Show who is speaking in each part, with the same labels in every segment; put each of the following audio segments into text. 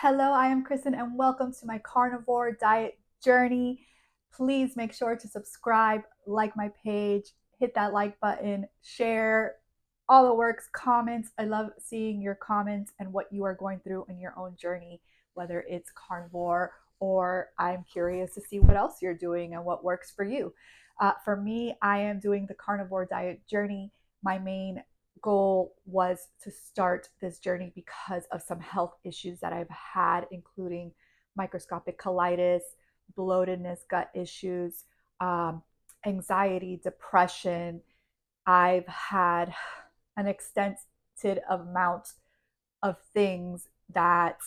Speaker 1: Hello, I am Kristen, and welcome to my carnivore diet journey. Please make sure to subscribe, like my page, hit that like button, share all the works, comments. I love seeing your comments and what you are going through in your own journey, whether it's carnivore or I'm curious to see what else you're doing and what works for you. For me, I am doing the carnivore diet journey. My main goal was to start this journey because of some health issues that I've had, including microscopic colitis, bloatedness, gut issues, um, anxiety, depression. I've had an extensive amount of things that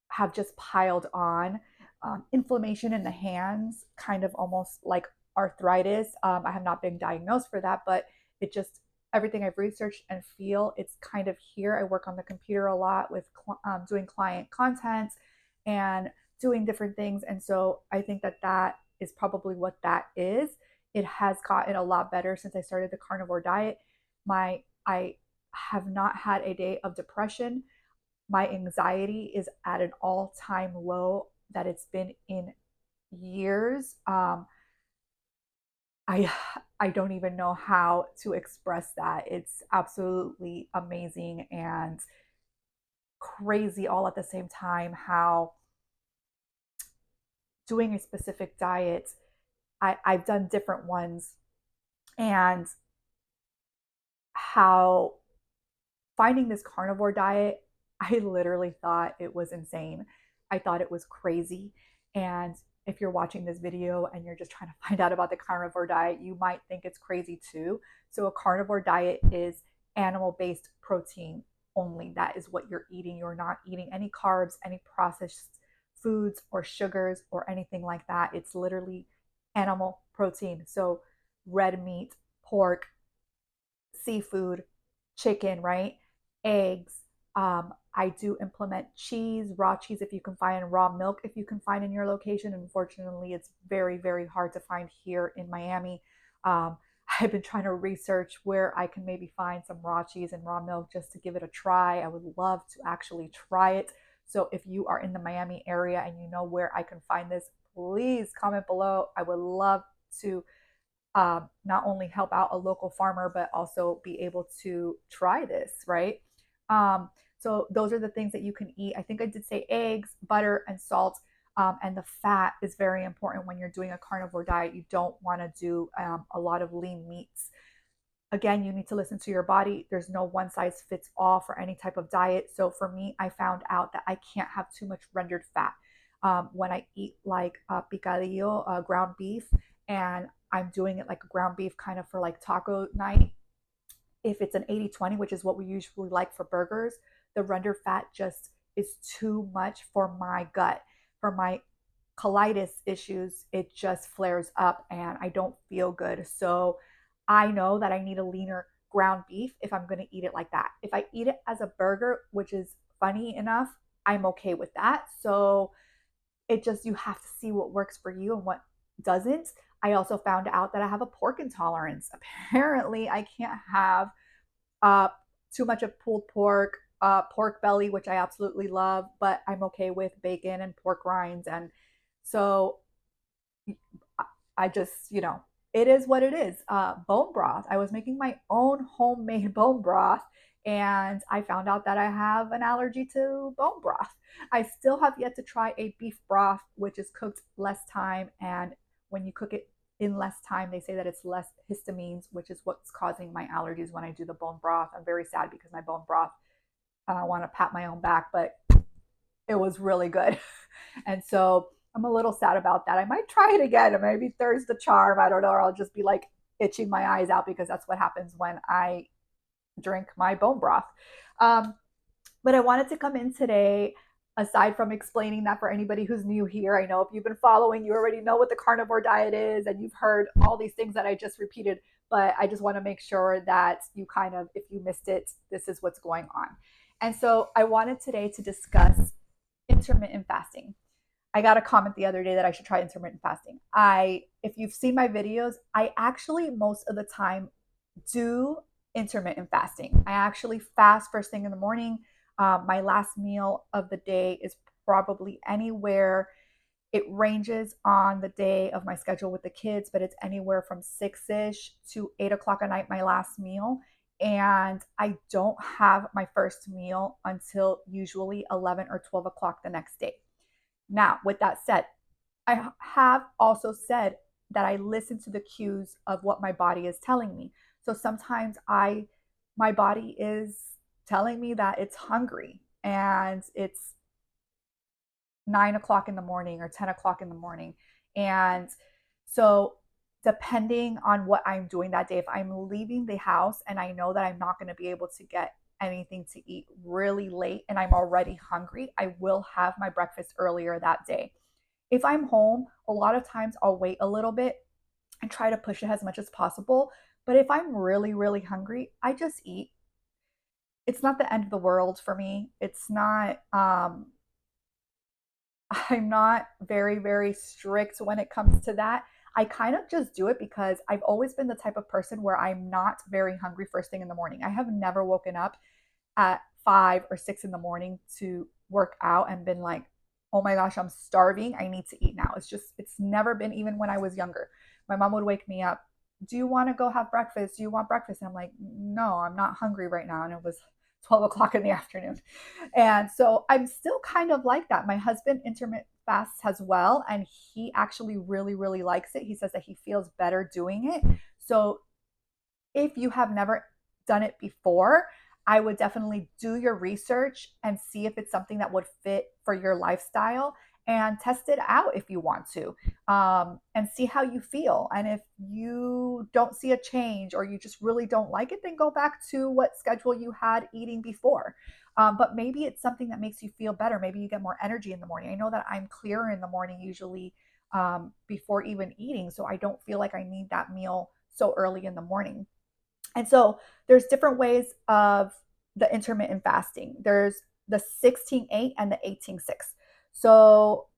Speaker 1: have just piled on. Inflammation in the hands, kind of almost like arthritis. I have not been diagnosed for that, but it just everything I've researched and feel it's kind of here. I work on the computer a lot with doing client content and doing different things, and so I think that that is probably what that is. It has gotten a lot better since I started the carnivore diet. I have not had a day of depression. My anxiety is at an all-time low that it's been in years. I I don't even know how to express that. It's absolutely amazing and crazy all at the same time how doing a specific diet, I've done different ones, and how finding this carnivore diet, I literally thought it was insane. I thought it was crazy. And if you're watching this video and you're just trying to find out about the carnivore diet, you might think it's crazy too. So, a carnivore diet is animal based protein only. That is what you're eating. You're not eating any carbs, any processed foods, or sugars, or anything like that. It's literally animal protein. So, red meat, pork, seafood, chicken, right? Eggs. I do implement cheese, raw cheese if you can find, raw milk if you can find in your location. Unfortunately, it's very, very hard to find here in Miami. Um, I've been trying to research where I can maybe find some raw cheese and raw milk just to give it a try. I would love to actually try it. So if you are in the Miami area and you know where I can find this, please comment below. I would love to not only help out a local farmer, but also be able to try this, right? So those are the things that you can eat. I think I did say eggs, butter, and salt. And the fat is very important when you're doing a carnivore diet. You don't want to do a lot of lean meats. Again, you need to listen to your body. There's no one size fits all for any type of diet. So for me, I found out that I can't have too much rendered fat. When I eat like picadillo, ground beef, and I'm doing it like a ground beef kind of for like taco night, if it's an 80/20, which is what we usually like for burgers, the rendered fat just is too much for my gut. For my colitis issues, it just flares up and I don't feel good. So I know that I need a leaner ground beef if I'm going to eat it like that. If I eat it as a burger, which is funny enough, I'm okay with that. So it just, you have to see what works for you and what doesn't. I also found out that I have a pork intolerance. Apparently, I can't have uh, too much of pulled pork, pork belly, which I absolutely love, but I'm okay with bacon and pork rinds. And so I just, it is what it is. Bone broth. I was making my own homemade bone broth, and I found out that I have an allergy to bone broth. I still have yet to try a beef broth, which is cooked less time. And when you cook it in less time, they say that it's less histamines, which is what's causing my allergies when I do the bone broth. I'm very sad because my bone broth, I want to pat my own back, but it was really good. And so I'm a little sad about that. I might try it again, or maybe there's the charm. I don't know, or I'll just be like itching my eyes out because that's what happens when I drink my bone broth. Um, but I wanted to come in today, aside from explaining that for anybody who's new here. I know if you've been following, you already know what the carnivore diet is and you've heard all these things that I just repeated. But I just want to make sure that you kind of, if you missed it, this is what's going on. And so I wanted today to discuss intermittent fasting. I got a comment the other day that I should try intermittent fasting. If you've seen my videos, I actually most of the time do intermittent fasting. I actually fast first thing in the morning. My last meal of the day is probably anywhere, it ranges on the day of my schedule with the kids, but it's anywhere from 6-ish to 8 o'clock at night, my last meal. And I don't have my first meal until usually 11 or 12 o'clock the next day. Now, with that said, I have also said that I listen to the cues of what my body is telling me. So sometimes my body is telling me that it's hungry and it's 9 o'clock in the morning or 10 o'clock in the morning. And so, depending on what I'm doing that day, if I'm leaving the house and I know that I'm not going to be able to get anything to eat really late and I'm already hungry, I will have my breakfast earlier that day. If I'm home, a lot of times I'll wait a little bit and try to push it as much as possible. But if I'm really, really hungry, I just eat. It's not the end of the world for me. It's not, I'm not very, very strict when it comes to that. I kind of just do it because I've always been the type of person where I'm not very hungry first thing in the morning. I have never woken up at 5 or 6 in the morning to work out and been like, oh my gosh, I'm starving. I need to eat now. It's never been, even when I was younger. My mom would wake me up. Do you want to go have breakfast? Do you want breakfast? And I'm like, no, I'm not hungry right now. And it was 12 o'clock in the afternoon. And so I'm still kind of like that. My husband intermittent fasts as well. And he actually really, really likes it. He says that he feels better doing it. So if you have never done it before, I would definitely do your research and see if it's something that would fit for your lifestyle and test it out if you want to, and see how you feel. And if you don't see a change or you just really don't like it, then go back to what schedule you had eating before. But maybe it's something that makes you feel better. Maybe you get more energy in the morning. I know that I'm clearer in the morning usually, before even eating, so I don't feel like I need that meal so early in the morning. And so there's different ways of the intermittent fasting. There's the 16-8 and the 18-6. So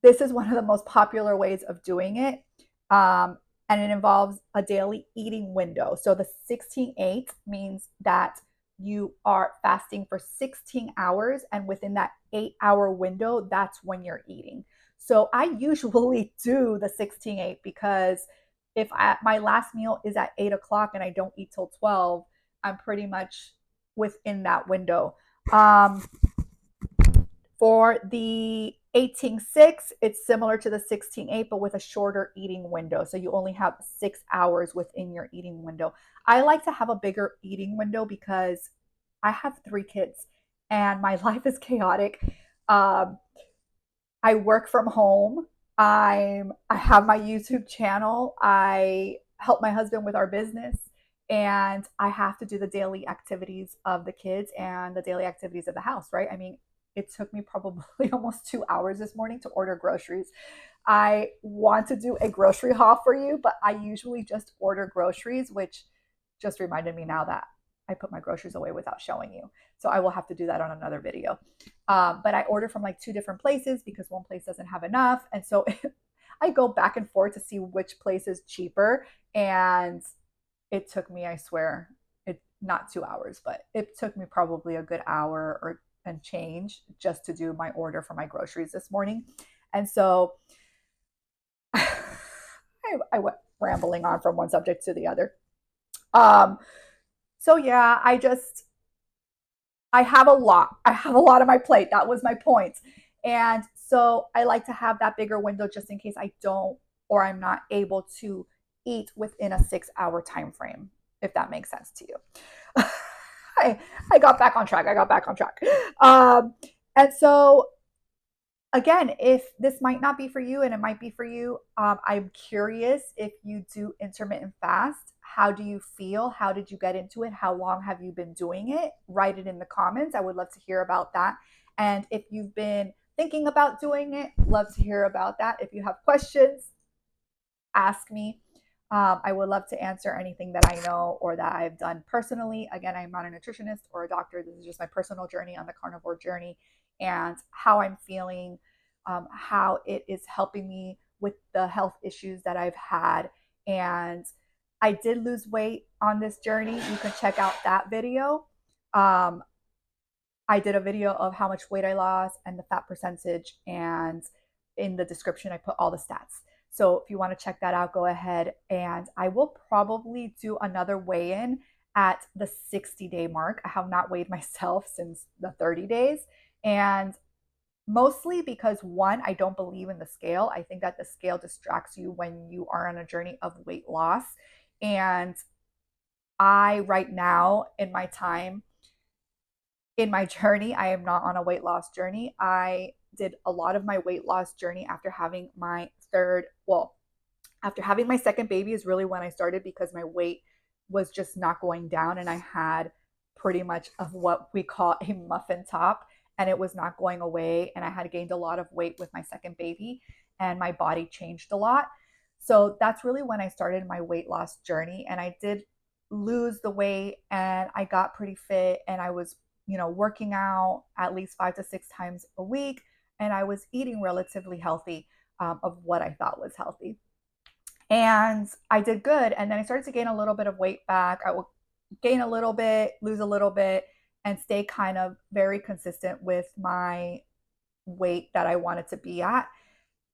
Speaker 1: this is one of the most popular ways of doing it. And it involves a daily eating window. So the 16-8 means that you are fasting for 16 hours, and within that 8 hour window, that's when you're eating. So I usually do the 16-8 because if my last meal is at 8 o'clock and I don't eat till 12, I'm pretty much within that window. For the 18-6, it's similar to the 16-8, but with a shorter eating window. So you only have 6 hours within your eating window. I like to have a bigger eating window because I have 3 kids and my life is chaotic. Um, I work from home. I have my YouTube channel. I help my husband with our business, and I have to do the daily activities of the kids and the daily activities of the house, right? I mean, it took me probably almost 2 hours this morning to order groceries. I want to do a grocery haul for you, but I usually just order groceries, which just reminded me now that I put my groceries away without showing you. So I will have to do that on another video. But I order from like 2 different places because one place doesn't have enough. And so I go back and forth to see which place is cheaper. And it took me, I swear, it not 2 hours, but it took me probably a good hour or and change just to do my order for my groceries this morning. And so I went rambling on from one subject to the other. Um, so yeah, I have a lot. I have a lot on my plate. That was my point. And so I like to have that bigger window just in case I don't or I'm not able to eat within a 6 hour time frame, if that makes sense to you. I got back on track. I got back on track. And so again, if this might not be for you and it might be for you, I'm curious if you do intermittent fast. How do you feel? How did you get into it? How long have you been doing it? Write it in the comments. I would love to hear about that. And if you've been thinking about doing it, love to hear about that. If you have questions, ask me. I would love to answer anything that I know or that I've done personally. Again, I'm not a nutritionist or a doctor. This is just my personal journey on the carnivore journey and how I'm feeling, how it is helping me with the health issues that I've had. And I did lose weight on this journey. You can check out that video. I did a video of how much weight I lost and the fat percentage, and in the description, I put all the stats. So if you want to check that out, go ahead. And I will probably do another weigh in at the 60-day mark. I have not weighed myself since the 30 days. And mostly because one, I don't believe in the scale. I think that the scale distracts you when you are on a journey of weight loss. And I, right now, in my time, in my journey, I am not on a weight loss journey. I did a lot of my weight loss journey after having my after having my second baby is really when I started, because my weight was just not going down and I had pretty much of what we call a muffin top, and it was not going away, and I had gained a lot of weight with my second baby and my body changed a lot. So that's really when I started my weight loss journey, and I did lose the weight and I got pretty fit, and I was, working out at least 5 to 6 times a week, and I was eating relatively healthy, of what I thought was healthy. And I did good. And then I started to gain a little bit of weight back. I will gain a little bit, lose a little bit, and stay kind of very consistent with my weight that I wanted to be at.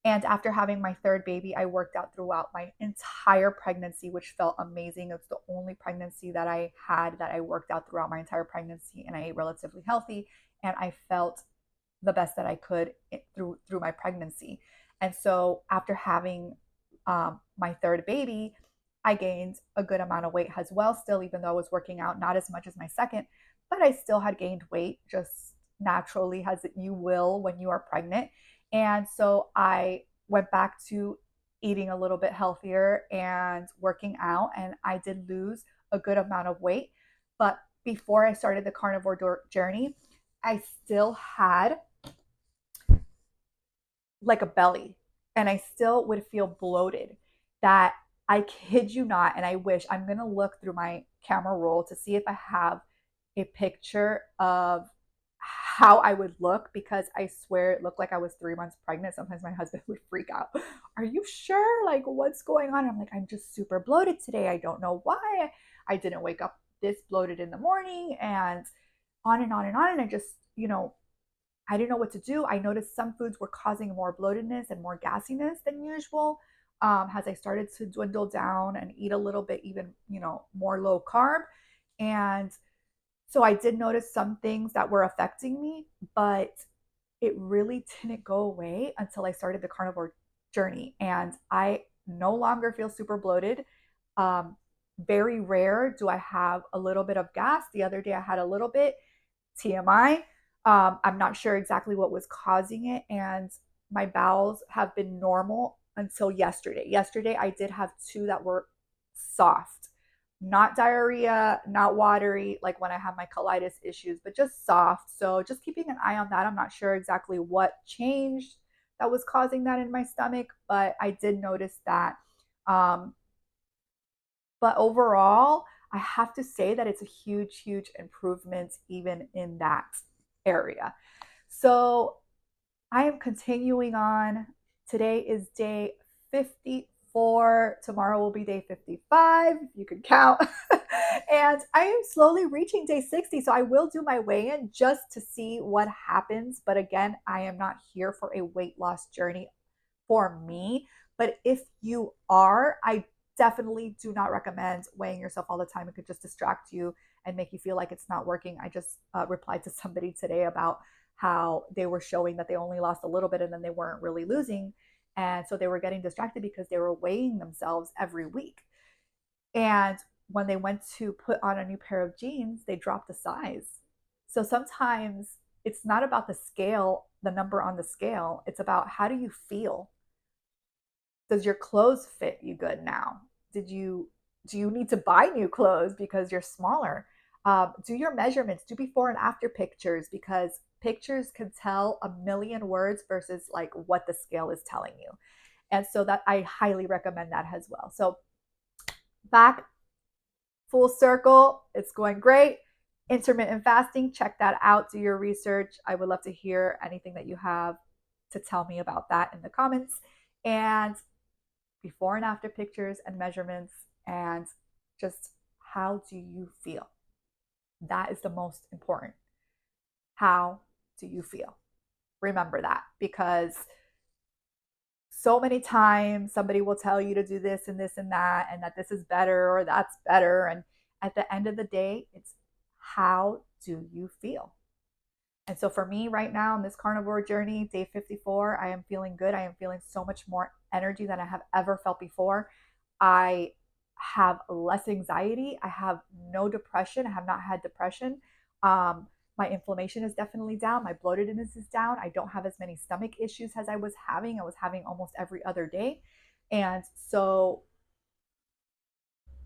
Speaker 1: And after having my third baby, I worked out throughout my entire pregnancy, which felt amazing. It's the only pregnancy that I had that I worked out throughout my entire pregnancy, and I ate relatively healthy, and I felt the best that I could through my pregnancy. And so after having my third baby, I gained a good amount of weight as well, still, even though I was working out, not as much as my second, but I still had gained weight just naturally, as you will when you are pregnant. And so I went back to eating a little bit healthier and working out, and I did lose a good amount of weight. But before I started the carnivore journey, I still had like a belly, and I still would feel bloated. That, I kid you not, and I wish, I'm going to look through my camera roll to see if I have a picture of how I would look, because I swear it looked like I was 3 months pregnant. Sometimes my husband would freak out. Are you sure? Like, what's going on? I'm like, I'm just super bloated today. I don't know why. I didn't wake up this bloated in the morning, and on and on and on. And I just, I didn't know what to do. I noticed some foods were causing more bloatedness and more gassiness than usual. As I started to dwindle down and eat a little bit, even, more low carb. And so I did notice some things that were affecting me, but it really didn't go away until I started the carnivore journey. And I no longer feel super bloated. Um, Very rare do I have a little bit of gas. The other day I had a little bit, TMI. I'm not sure exactly what was causing it. And my bowels have been normal until yesterday. Yesterday, I did have two that were soft, not diarrhea, not watery, like when I have my colitis issues, but just soft. So just keeping an eye on that. I'm not sure exactly what changed that was causing that in my stomach, but I did notice that. Um, but overall, I have to say that it's a huge, huge improvement even in that area. So I am continuing on. Today is day 54. Tomorrow will be day 55, if you can count. And I am slowly reaching day 60. So I will do my weigh in just to see what happens. But again, I am not here for a weight loss journey for me. But if you are, I definitely do not recommend weighing yourself all the time. It could just distract you and make you feel like it's not working. I just replied to somebody today about how they were showing that they only lost a little bit and then they weren't really losing. And so they were getting distracted because they were weighing themselves every week. And when they went to put on a new pair of jeans, they dropped the size. So sometimes it's not about the scale, the number on the scale. It's about, how do you feel? Does your clothes fit you good now? Do you need to buy new clothes because you're smaller? Do your measurements, do before and after pictures, because pictures can tell a million words versus like what the scale is telling you. And so that, I highly recommend that as well. So back full circle, it's going great. Intermittent fasting, check that out, do your research. I would love to hear anything that you have to tell me about that in the comments. And before and after pictures and measurements, and just, how do you feel? That is the most important. How do you feel? Remember that, because so many times somebody will tell you to do this and this and that this is better or that's better. And at the end of the day, it's how do you feel? And so for me right now in this carnivore journey, day 54, I am feeling good. I am feeling so much more energy than I have ever felt before. I have less anxiety. I have no depression. I have not had depression. Um, my inflammation is definitely down. My bloatedness is down. I don't have as many stomach issues as I was having. I was having almost every other day. And so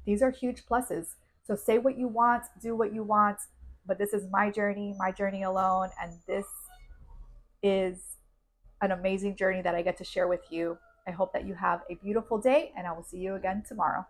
Speaker 1: these are huge pluses. So say what you want, do what you want, but this is my journey alone. And this is an amazing journey that I get to share with you. I hope that you have a beautiful day, and I will see you again tomorrow.